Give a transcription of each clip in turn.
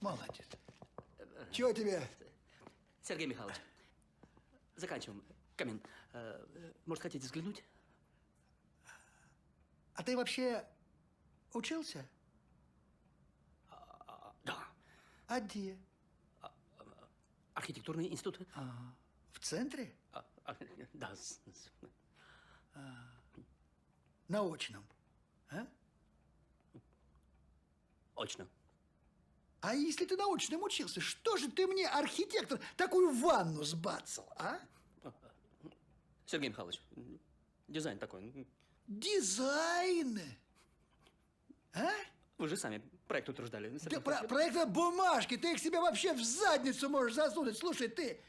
Молодец. Чего тебе? Сергей Михайлович, заканчиваем. Камин, может, хотите взглянуть? А ты вообще учился? Да. А где? Архитектурный институт. В центре? Да. На очном? А? Очно. А если ты на очном учился, что же ты мне, архитектор, такую ванну сбацал, а? Сергей Михайлович, дизайн такой. Дизайн! А? Вы же сами проект утверждали. Да проектные бумажки, ты их себе вообще в задницу можешь засунуть. Слушай, ты,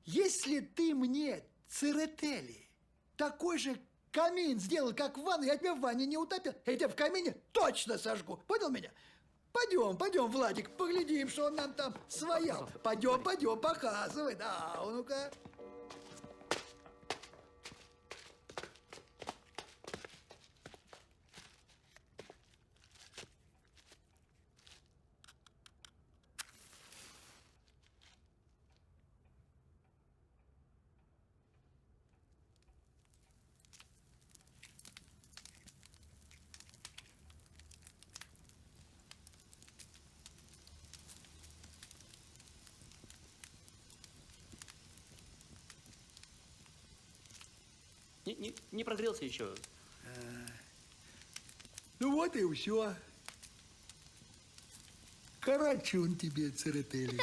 если ты мне Церетели такой же камин сделал, как в ванной, я тебя в ванне не утопил, я тебя в камине точно сожгу. Понял меня? Пойдем, Владик, поглядим, что он нам там своял. Пойдем, показывай. Да, ну-ка. Не прогрелся еще. Ну вот и все. Карачун тебе, Церетели.